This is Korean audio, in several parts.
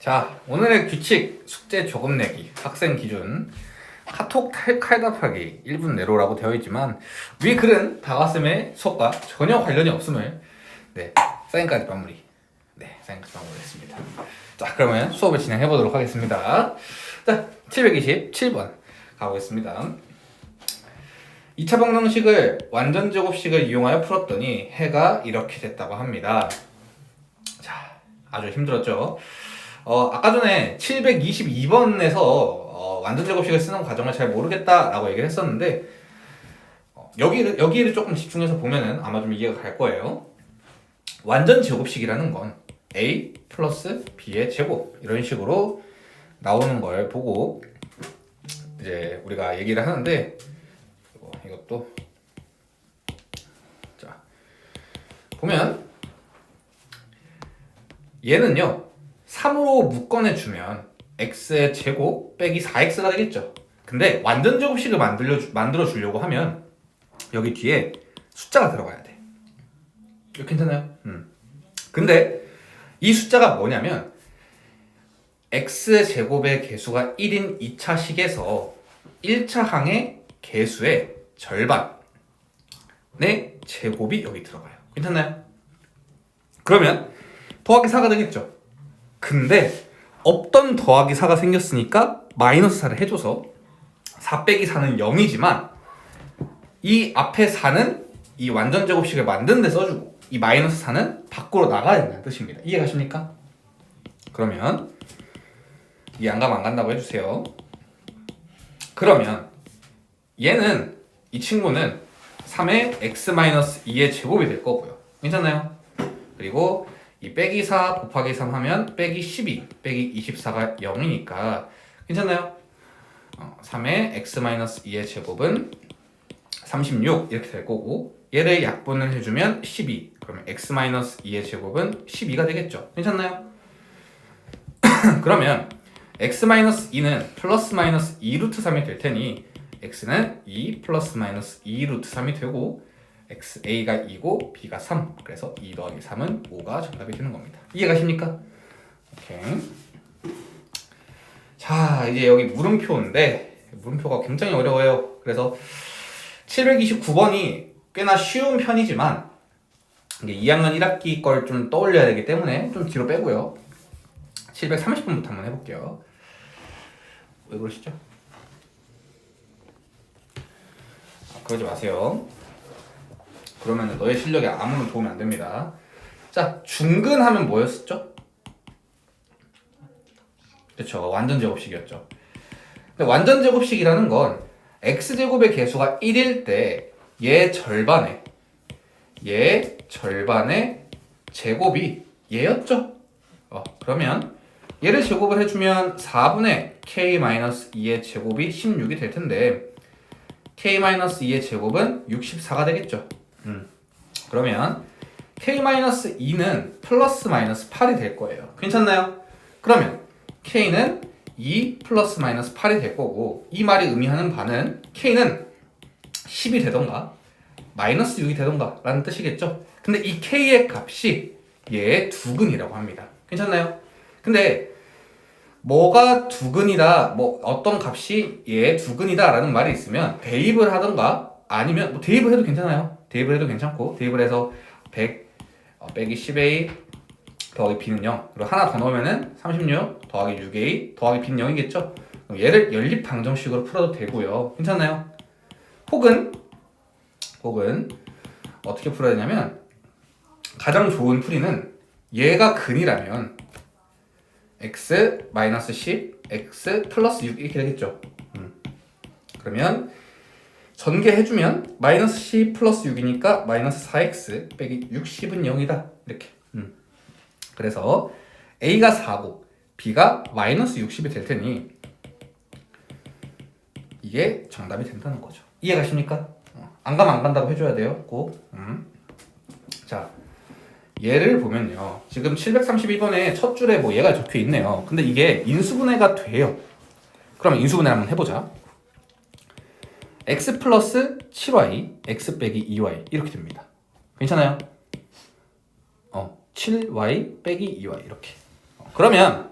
자, 오늘의 규칙 숙제 조금 내기 학생 기준 카톡 칼답하기 1분 내로라고 되어 있지만 위 글은 다과쌤의 수업과 전혀 관련이 없음을 사인까지 마무리 사인까지 마무리했습니다. 자, 그러면 수업을 진행해 보도록 하겠습니다. 자, 727번 가보겠습니다. 2차 방정식을 완전 제곱식을 이용하여 풀었더니 해가 이렇게 됐다고 합니다. 자, 아주 힘들었죠? 아까 전에 722번에서 완전 제곱식을 쓰는 과정을 잘 모르겠다라고 얘기를 했었는데 여기를 조금 집중해서 보면은 아마 좀 이해가 갈 거예요. 완전 제곱식이라는 건 a 플러스 b의 제곱 이런 식으로 나오는 걸 보고 이제 우리가 얘기를 하는데 이것도 자 보면 얘는요 3으로 묶어내주면 x의 제곱 빼기 4x가 되겠죠. 근데 완전 제곱식을 만들어 주려고 하면 여기 뒤에 숫자가 들어가야 돼. 이거 괜찮아요? 근데 이 숫자가 뭐냐면 x의 제곱의 개수가 1인 2차 식에서 1차 항의 개수의 절반의 제곱이 여기 들어가요. 괜찮나요? 그러면 더하기 4가 되겠죠. 근데 없던 더하기 4가 생겼으니까 마이너스 4를 해줘서 4 빼기 4는 0이지만 이 앞에 4는 이 완전 제곱식을 만드는 데 써주고 이 마이너스 4는 밖으로 나가야 된다는 뜻입니다. 이해가십니까? 그러면 이 안 가면 안 간다고 해주세요. 그러면 얘는 이 친구는 3의 x-2의 제곱이 될 거고요. 괜찮나요? 그리고 이 빼기 4 곱하기 3 하면 빼기 12 빼기 24가 0이니까 괜찮나요? 3의 x-2의 제곱은 36 이렇게 될 거고 얘를 약분을 해주면 12 그러면 x-2의 제곱은 12가 되겠죠. 괜찮나요? 그러면 x-2는 플러스 마이너스 2루트 3이 될 테니 x는 2 플러스 마이너스 2루트 3이 되고 a가 2고 b가 3 그래서 2 더하기 3은 5가 정답이 되는 겁니다. 이해가십니까? 오케이. 자, 이제 여기 물음표인데 물음표가 굉장히 어려워요. 그래서 729번이 꽤나 쉬운 편이지만 이게 2학년 1학기 걸 좀 떠올려야 되기 때문에 좀 뒤로 빼고요. 730번부터 한번 해볼게요. 왜 그러시죠? 그러지 마세요. 그러면 너의 실력에 아무런 도움이 안 됩니다. 자, 중근하면 뭐였었죠? 그렇죠. 완전 제곱식이었죠. 근데 완전 제곱식이라는 건 x제곱의 개수가 1일 때 얘 절반의 제곱이 얘였죠. 그러면 얘를 제곱을 해주면 4분의 k-2의 제곱이 16이 될 텐데 k-2의 제곱은 64가 되겠죠. 그러면 k-2는 플러스 마이너스 8이 될 거예요. 괜찮나요? 그러면 k는 2 플러스 마이너스 8이 될 거고 이 말이 의미하는 바는 k는 10이 되던가 마이너스 6이 되던가 라는 뜻이겠죠. 근데 이 k의 값이 얘의 두근이라고 합니다. 괜찮나요? 근데 뭐가 두근이다, 뭐 어떤 값이 얘의 두근이다 라는 말이 있으면 대입을 하던가 아니면 뭐 대입을 해도 괜찮아요. 대입을 해도 괜찮고 대입을 해서 100 빼기 10a 더하기 b는 0 그리고 하나 더 넣으면은 36 더하기 6a 더하기 b는 0이겠죠. 그럼 얘를 연립 방정식으로 풀어도 되고요. 괜찮나요? 혹은 어떻게 풀어야 되냐면 가장 좋은 풀이는 얘가 근이라면 x-10 x 플러스 6 이렇게 되겠죠. 그러면 전개해주면 마이너스 10 플러스 6이니까 마이너스 4x 빼기 60은 0이다 이렇게. 그래서 a가 4고 b가 마이너스 60이 될 테니 이게 정답이 된다는 거죠. 이해가십니까? 안 가면 안 간다고 해줘야 돼요. 꼭. 자, 얘를 보면요. 지금 732번에 첫 줄에 뭐 얘가 적혀 있네요. 근데 이게 인수분해가 돼요. 그럼 인수분해 한번 해보자. x 플러스 7y, x 빼기 2y 이렇게 됩니다. 괜찮아요? 7y 빼기 2y 이렇게. 그러면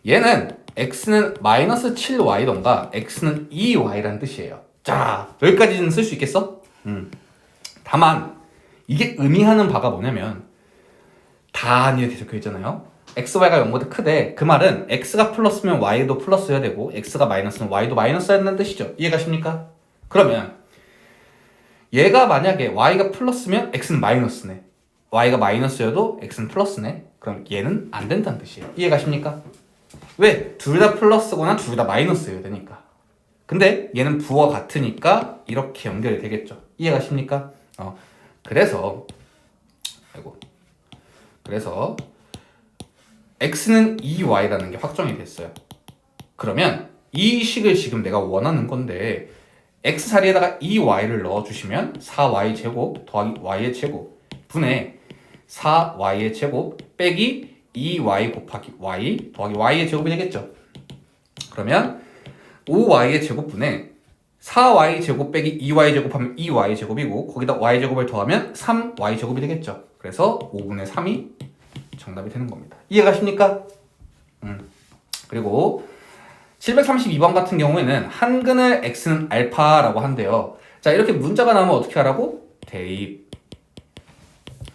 얘는 x는 마이너스 7y던가 x는 2y라는 뜻이에요. 자, 여기까지는 쓸 수 있겠어? 다만 이게 의미하는 바가 뭐냐면 단 이렇게 적혀 있잖아요. x, y가 0보다 크대. 그 말은 x가 플러스면 y도 플러스여야 되고 x가 마이너스면 y도 마이너스여야 된다는 뜻이죠. 이해가십니까? 그러면 얘가 만약에 y가 플러스면 x는 마이너스네. y가 마이너스여도 x는 플러스네. 그럼 얘는 안 된다는 뜻이에요. 이해가십니까? 왜? 둘 다 플러스거나 둘 다 마이너스여야 되니까. 근데 얘는 부호가 같으니까 이렇게 연결이 되겠죠. 이해가십니까? 그래서 x는 2y라는 게 확정이 됐어요. 그러면 이 식을 지금 내가 원하는 건데 x 자리에다가 2y를 넣어주시면 4y 제곱 더하기 y의 제곱 분의 4y의 제곱 빼기 2y 곱하기 y 더하기 y의 제곱이 되겠죠. 그러면 5y의 제곱분에 4y 제곱 빼기 2y 제곱하면 2y 제곱이고 거기다 y 제곱을 더하면 3y 제곱이 되겠죠. 그래서 5분의 3이 정답이 되는 겁니다. 이해가십니까? 그리고 732번 같은 경우에는 한근을 x는 알파라고 한대요. 자, 이렇게 문자가 나오면 어떻게 하라고? 대입.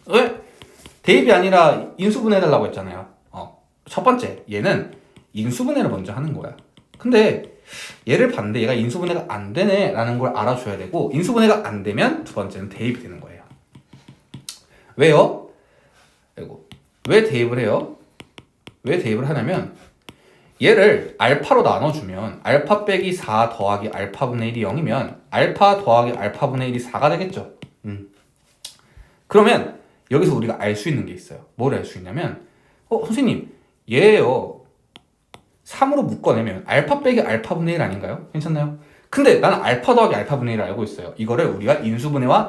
왜? 대입이 아니라 인수분해해달라고 했잖아요. 첫 번째, 얘는 인수분해를 먼저 하는 거야. 근데 얘를 봤는데 얘가 인수분해가 안 되네 라는 걸 알아줘야 되고 인수분해가 안 되면 두 번째는 대입이 되는 거예요. 왜요? 왜 대입을 해요? 왜 대입을 하냐면 얘를 알파로 나눠주면 알파 빼기 4 더하기 알파분의 1이 0이면 알파 더하기 알파분의 1이 4가 되겠죠. 그러면 여기서 우리가 알 수 있는 게 있어요. 뭘 알 수 있냐면 선생님 얘예요. 3으로 묶어내면 알파 빼기 알파분의 1 아닌가요? 괜찮나요? 근데 나는 알파 더하기 알파분의 1을 알고 있어요. 이거를 우리가 인수분해와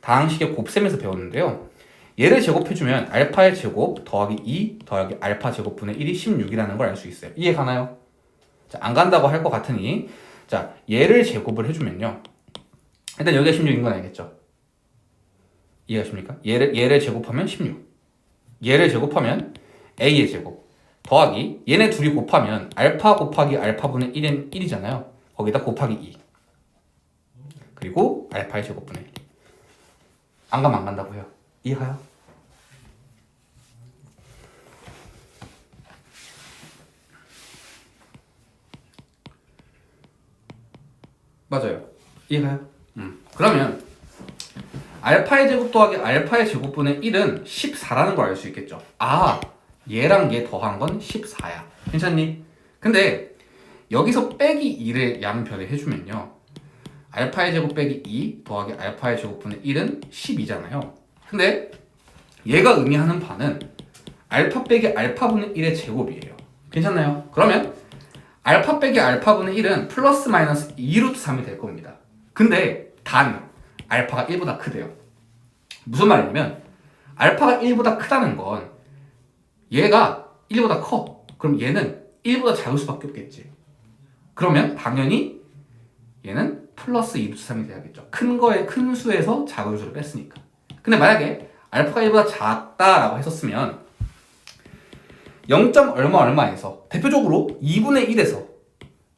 다항식의 곱셈에서 배웠는데요. 얘를 제곱해주면 알파의 제곱 더하기 2 더하기 알파 제곱분의 1이 16이라는 걸 알 수 있어요. 이해 가나요? 자, 안 간다고 할 것 같으니 자, 얘를 제곱을 해주면요. 일단 여기가 16인 건 알겠죠? 이해하십니까? 얘를 제곱하면 16. 얘를 제곱하면 a의 제곱 더하기 얘네 둘이 곱하면 알파 곱하기 알파분의 1은 1이잖아요. 거기다 곱하기 2 그리고 알파의 제곱분의 1. 안 가면 안 간다고 해요. 이해가요? 맞아요. 이해가요? 그러면 알파의 제곱 더하기 알파의 제곱분의 1은 14라는 걸 알 수 있겠죠. 아, 얘랑 얘 더한 건 14야. 괜찮니? 근데 여기서 빼기 2를 양변에 해주면요. 알파의 제곱 빼기 2 더하기 알파의 제곱분의 1은 12잖아요. 근데 얘가 의미하는 바는 알파 빼기 알파분의 1의 제곱이에요. 괜찮나요? 그러면 알파 빼기 알파분의 1은 플러스 마이너스 2루트 3이 될 겁니다. 근데 단 알파가 1보다 크대요. 무슨 말이냐면 알파가 1보다 크다는 건 얘가 1보다 커. 그럼 얘는 1보다 작을 수밖에 없겠지. 그러면 당연히 얘는 플러스 2루트 3이 돼야겠죠. 큰 수에서 작은 수를 뺐으니까. 근데 만약에 알파가 1보다 작다라고 했었으면 0. 얼마에서 대표적으로 2분의 1에서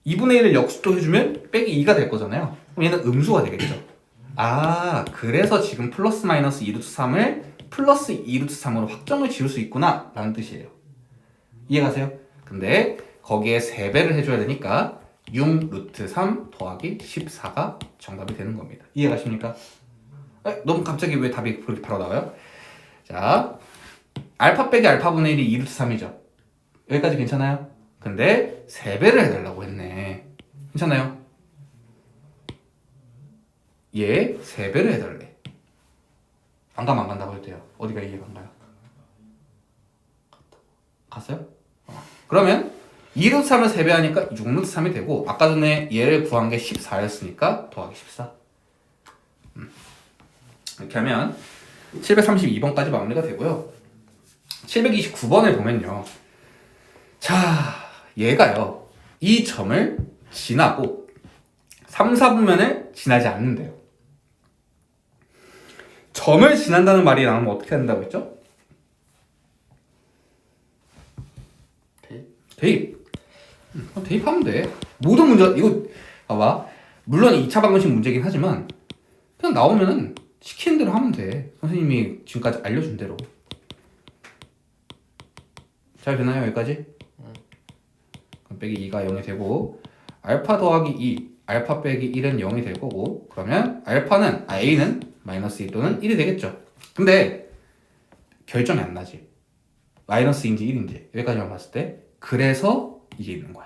2분의 1을 역수도 해주면 빼기 2가 될 거잖아요. 그럼 얘는 음수가 되겠죠. 아, 그래서 지금 플러스 마이너스 2루트 3을 플러스 2루트 3으로 확정을 지을 수 있구나 라는 뜻이에요. 이해가세요? 근데 거기에 3배를 해줘야 되니까 6루트 3 더하기 14가 정답이 되는 겁니다. 이해가십니까? 너무 갑자기 왜 답이 그렇게 바로 나와요? 자, 알파 빼기 알파분의 1이 2루트 3이죠. 여기까지 괜찮아요? 근데 3배를 해달라고 했네. 괜찮아요? 얘 3배를 해달래. 안 가면 안 간다고 해도 돼요. 어디가 이해가 안 가요? 갔어요? 그러면 2루트 3을 3배 하니까 6루트 3이 되고 아까 전에 얘를 구한 게 14였으니까 더하기 14. 이렇게 하면 732번까지 마무리가 되고요. 729번을 보면요. 자, 얘가요. 이 점을 지나고 3, 4분면을 지나지 않는데요. 점을 지난다는 말이 나오면 어떻게 된다고 했죠? 대입. 대입하면 돼. 모든 문제 이거 봐봐. 물론 2차 방정식 문제긴 하지만 그냥 나오면은 시키는 대로 하면 돼. 선생님이 지금까지 알려준 대로. 잘 되나요 여기까지? 그럼 빼기 2가 0이 되고 알파 더하기 2 알파 빼기 1은 0이 될 거고 그러면 A는 마이너스 2 또는 1이 되겠죠. 근데 결정이 안 나지. 마이너스인지 1인지 여기까지만 봤을 때 그래서 이게 있는 거야.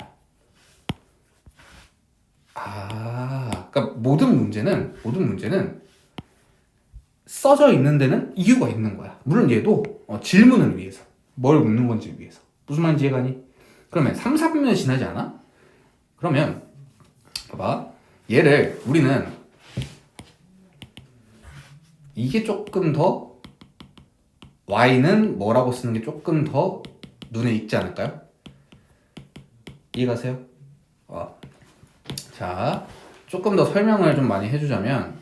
그러니까 모든 문제는 써져 있는 데는 이유가 있는 거야. 물론 얘도 질문을 위해서 뭘 묻는 건지 위해서. 무슨 말인지 이해가니? 그러면 3, 4분면 지나지 않아? 그러면 봐봐. 얘를 우리는 이게 조금 더 y는 뭐라고 쓰는 게 조금 더 눈에 익지 않을까요? 이해가세요? 자, 조금 더 설명을 좀 많이 해주자면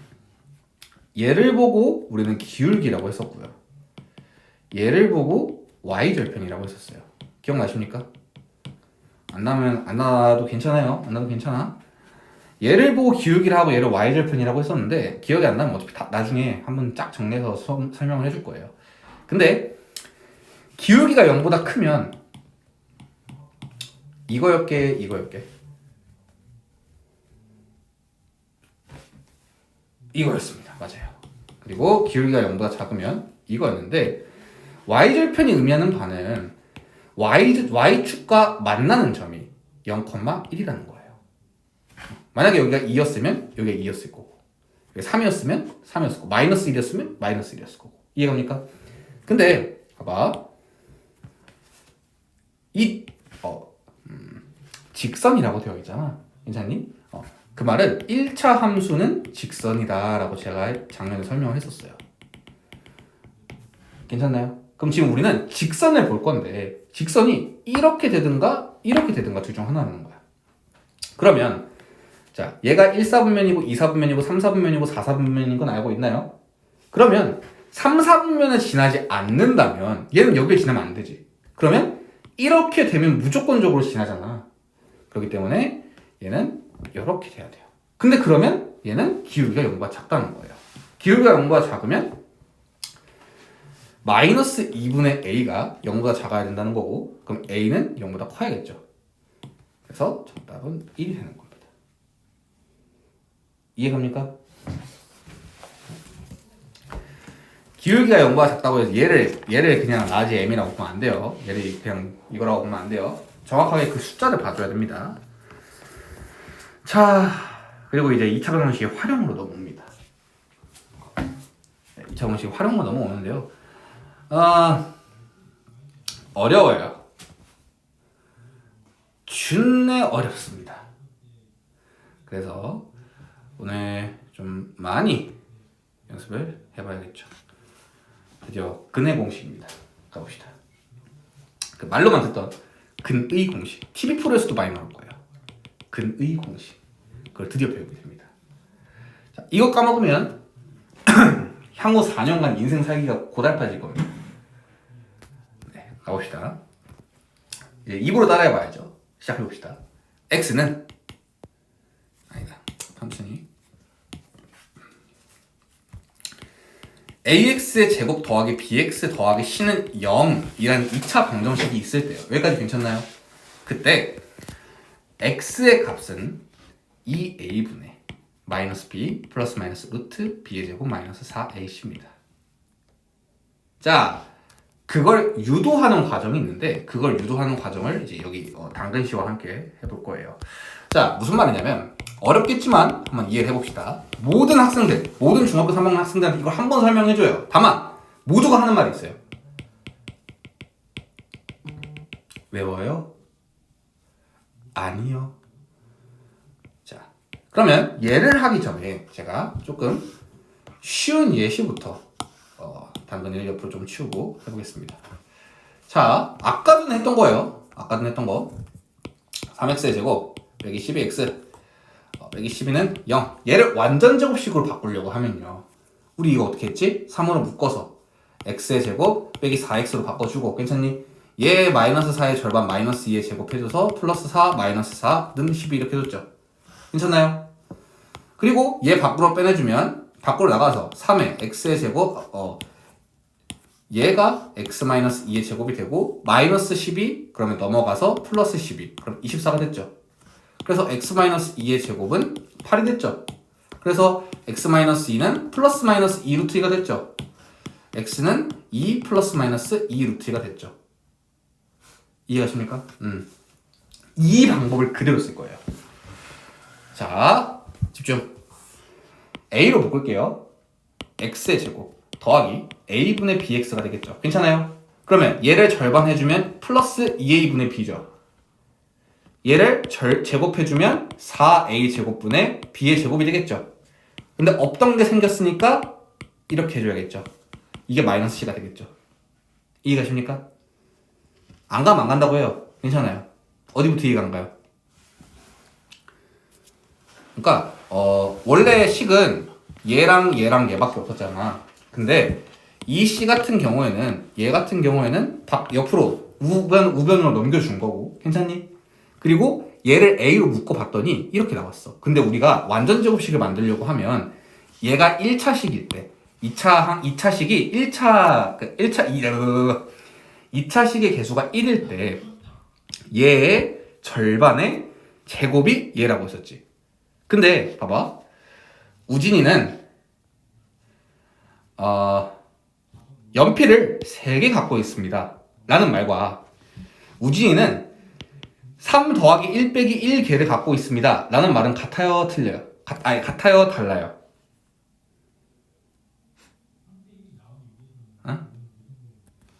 얘를 보고 우리는 기울기라고 했었고요. 얘를 보고 y절편이라고 했었어요. 기억나십니까? 안 나도 괜찮아요. 안 나도 괜찮아. 얘를 보고 기울기를 하고 얘를 y절편이라고 했었는데 기억이 안 나면 어차피 나중에 한번 쫙 정리해서 설명을 해줄 거예요. 근데 기울기가 0보다 크면 이거였게 이거였습니다. 맞아요. 그리고 기울기가 0보다 작으면 이거였는데 y절편이 의미하는 바는 y축과 만나는 점이 0,1이라는 거예요. 만약에 여기가 2였으면 여기가 2였을 거고 여기 3이었으면 3이었을 거고 마이너스 1이었으면 마이너스 1이었을 거고 이해갑니까? 근데 봐봐 이 직선이라고 되어 있잖아. 괜찮니? 그 말은 1차 함수는 직선이다 라고 제가 작년에 설명을 했었어요. 괜찮나요? 그럼 지금 우리는 직선을 볼 건데 직선이 이렇게 되든가 둘 중 하나라는 거야. 그러면 자 얘가 1사분면이고 2사분면이고 3사분면이고 4사분면인 건 알고 있나요? 그러면 3, 4분면을 지나지 않는다면 얘는 여기를 지나면 안 되지. 그러면 이렇게 되면 무조건적으로 지나잖아. 그렇기 때문에 얘는 이렇게 돼야 돼요. 근데 그러면 얘는 기울기가 0보다 작다는 거예요. 기울기가 0보다 작으면 마이너스 2분의 a가 0보다 작아야 된다는 거고 그럼 a는 0보다 커야겠죠. 그래서 정답은 1이 되는 겁니다. 이해갑니까? 기울기가 0보다 작다고 해서 얘를 그냥 라지 m이라고 보면 안 돼요. 얘를 그냥 이거라고 보면 안 돼요. 정확하게 그 숫자를 봐줘야 됩니다. 자, 그리고 이제 2차 방정식의 활용으로 넘어옵니다. 2차 방정식 활용으로 넘어오는데요. 어려워요. 준내 어렵습니다. 그래서 오늘 좀 많이 연습을 해봐야겠죠. 드디어 근의 공식입니다. 가봅시다. 그 말로만 듣던 근의 공식. TV 프로에서도 많이 나올 거예요. 근의 공식. 그걸 드디어 배우게 됩니다. 자, 이거 까먹으면 향후 4년간 인생 살기가 고달파질 겁니다. 네, 가봅시다. 이제 입으로 따라해봐야죠. 시작해봅시다. x는 아니다. 천천히. ax의 제곱 더하기 bx 더하기 c는 0이라는 2차 방정식이 있을 때요. 여기까지 괜찮나요? 그때 x의 값은 2a분의 마이너스 b 플러스 마이너스 루트 b의 제곱 마이너스 4ac입니다. 자, 그걸 유도하는 과정이 있는데 그걸 유도하는 과정을 이제 여기 당근씨와 함께 해볼 거예요. 자, 무슨 말이냐면 어렵겠지만 한번 이해를 해봅시다. 모든 학생들, 모든 중학교 3학년 학생들한테 이걸 한번 설명해줘요. 다만 모두가 하는 말이 있어요. 외워요? 아니요. 자, 그러면 얘를 하기 전에 제가 조금 쉬운 예시부터 당근 1 옆으로 좀 치우고 해보겠습니다. 자, 아까 전에 했던 거예요. 아까 전에 했던 거 3x의 제곱 빼기 12x 빼기 12는 0. 얘를 완전 제곱식으로 바꾸려고 하면요 우리 이거 어떻게 했지? 3으로 묶어서 x의 제곱 빼기 4x로 바꿔주고 괜찮니? 얘 마이너스 4의 절반 마이너스 2의 제곱 해줘서 플러스 4 마이너스 4는 12 이렇게 해줬죠. 괜찮나요? 그리고 얘 밖으로 빼내주면 밖으로 나가서 3의 x의 제곱 얘가 x 마이너스 2의 제곱이 되고 마이너스 12 그러면 넘어가서 플러스 12 그럼 24가 됐죠. 그래서 x 마이너스 2의 제곱은 8이 됐죠. 그래서 x 마이너스 2는 플러스 마이너스 2 루트 2가 됐죠. x는 2 플러스 마이너스 2 루트 2가 됐죠. 이해가십니까? 이 방법을 그대로 쓸 거예요. 자, 집중. a로 묶을게요. x의 제곱 더하기 a분의 bx가 되겠죠. 괜찮아요? 그러면 얘를 절반 해주면 플러스 2a분의 b죠. 얘를 제곱해주면 4a 제곱분의 b의 제곱이 되겠죠. 근데 없던 게 생겼으니까 이렇게 해줘야겠죠. 이게 마이너스 c가 되겠죠. 이해가십니까? 안 가면 안 간다고 해요. 괜찮아요. 어디부터 이해가 안 가요? 그러니까 원래 식은 얘랑 얘밖에 없었잖아. 근데 이 c 같은 경우에는 얘 같은 경우에는 옆으로 우변으로 넘겨준 거고. 괜찮니? 그리고 얘를 a로 묶어봤더니 이렇게 나왔어. 근데 우리가 완전 제곱식을 만들려고 하면 얘가 1차식일 때 2차식이 2차식의 개수가 1일 때 얘의 절반의 제곱이 얘라고 했었지. 근데 봐봐. 우진이는 연필을 3개 갖고 있습니다. 라는 말과 우진이는 3 더하기 1 빼기 1개를 갖고 있습니다. 라는 말은 같아요? 틀려요? 같아요? 달라요?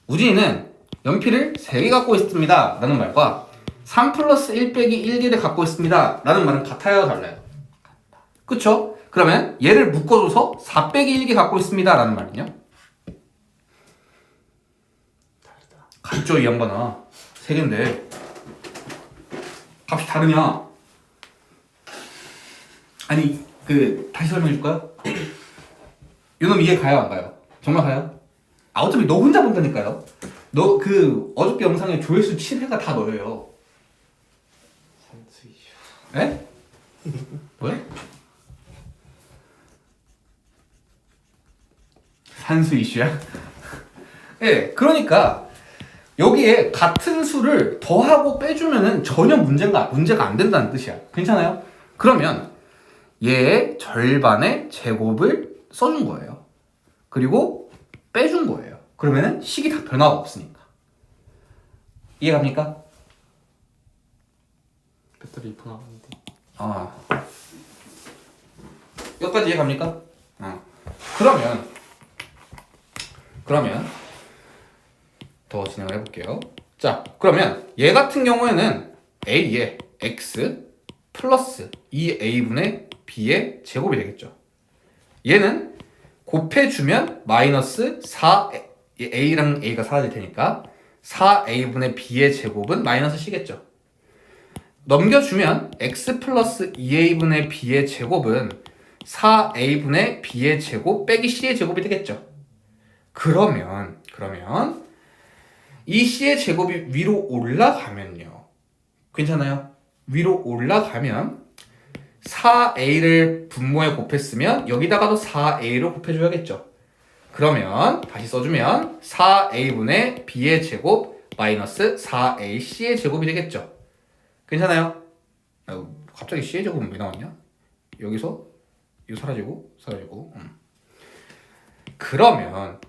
우진이는 연필을 3개 갖고 있습니다. 라는 말과 3 플러스 1 빼기 1개를 갖고 있습니다. 라는 말은 같아요? 달라요? 그쵸? 그러면 얘를 묶어줘서 4 빼기 1개 갖고 있습니다. 라는 말은요? 같죠? 이 양반아. 3개인데 값이 다르냐? 아니 다시 설명해 줄까요? 요놈 이해 가요? 안 가요? 정말 가요? 어차피 너 혼자 본다니까요. 너 어저께 영상에 조회수 7회가 다 너예요. 산수 이슈. 에? 뭐야? 산수 이슈야? 예, 그러니까 여기에 같은 수를 더하고 빼주면은 전혀 문제가 안 된다는 뜻이야. 괜찮아요? 그러면 얘의 절반의 제곱을 써준 거예요. 그리고 빼준 거예요. 그러면은 식이 다 변화가 없으니까. 이해갑니까? 배터리 2% 남았는데. 여기까지 이해갑니까? 그러면 더 진행을 해볼게요. 자, 그러면 얘 같은 경우에는 a의 x 플러스 2a분의 b의 제곱이 되겠죠. 얘는 곱해주면 마이너스 4 a랑 a가 사라질 테니까 4a분의 b의 제곱은 마이너스 c겠죠. 넘겨주면 x 플러스 2a분의 b의 제곱은 4a분의 b의 제곱 빼기 c의 제곱이 되겠죠. 그러면 이 c의 제곱이 위로 올라가면요. 괜찮아요? 위로 올라가면 4a를 분모에 곱했으면 여기다가도 4a로 곱해줘야겠죠. 그러면 다시 써주면 4a분의 b의 제곱 마이너스 4ac의 제곱이 되겠죠. 괜찮아요? 갑자기 c의 제곱은 왜 나왔냐? 여기서 이거 사라지고 그러면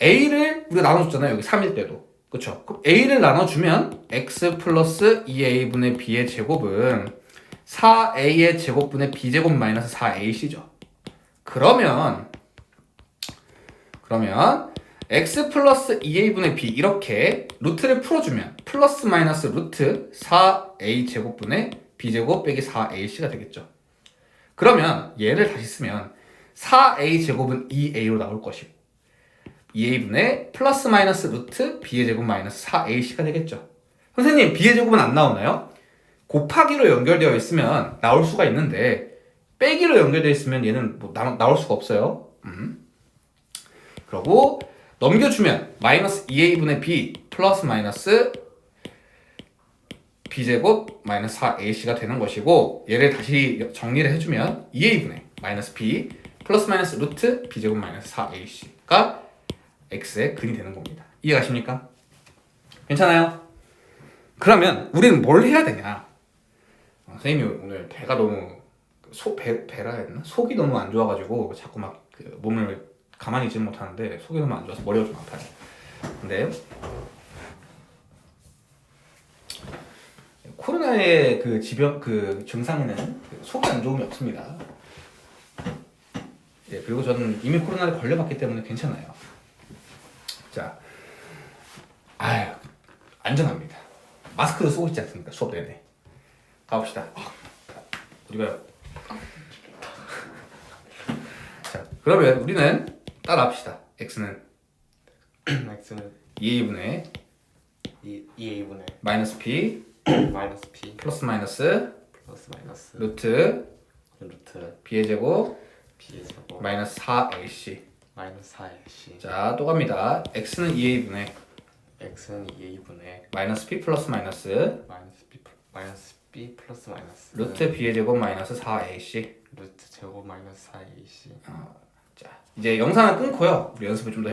a를 우리가 나눠줬잖아요. 여기 3일 때도. 그쵸? 그럼 a를 나눠주면 x 플러스 2a분의 b의 제곱은 4a의 제곱분의 b제곱 마이너스 4ac죠. 그러면 x 플러스 2a분의 b 이렇게 루트를 풀어주면 플러스 마이너스 루트 4a 제곱분의 b제곱 빼기 4ac가 되겠죠. 그러면 얘를 다시 쓰면 4a 제곱은 2a로 나올 것이고 2a분의 플러스 마이너스 루트 b의 제곱 마이너스 4ac가 되겠죠. 선생님 b의 제곱은 안 나오나요? 곱하기로 연결되어 있으면 나올 수가 있는데 빼기로 연결되어 있으면 얘는 나올 수가 없어요. 그리고 넘겨주면 마이너스 2a분의 b 플러스 마이너스 b제곱 마이너스 4ac가 되는 것이고 얘를 다시 정리를 해주면 2a분의 마이너스 b 플러스 마이너스 루트 b제곱 마이너스 4ac가 x의 근이 되는 겁니다. 이해가십니까? 괜찮아요? 그러면 우리는 뭘 해야 되냐? 선생님이 오늘 배가 너무 배라 했나? 속이 너무 안 좋아가지고 자꾸 막 그 몸을 가만히 있지 못하는데 속이 너무 안 좋아서 머리가 좀 아파요. 근데 코로나의 그 지병 그 증상에는 그 속이 안 좋음이 없습니다. 예, 그리고 저는 이미 코로나를 걸려봤기 때문에 괜찮아요. 자, 아유 안전합니다. 마스크를 쓰고 있지 않습니까? 수업 내내. 가봅시다. 어디 가요? 자, 그러면 우리는 따라합시다. x는 x는 2a분의 2a분의 마이너스 p 마이너스 p 플러스 마이너스 플러스 마이너스 루트 루트 b의 제곱 b의 제곱 마이너스 4ac. 마이너스 4ac. 자, 또 갑니다. x는 2a분의 x는 2a분의 마이너스 p 플러스 마이너스 마이너스 b 플러스 마이너스 루트 b의 제곱 마이너스 4ac. 루트 제곱 마이너스 4ac. 자, 이제 영상을 끊고요. 우리 연습을 좀 더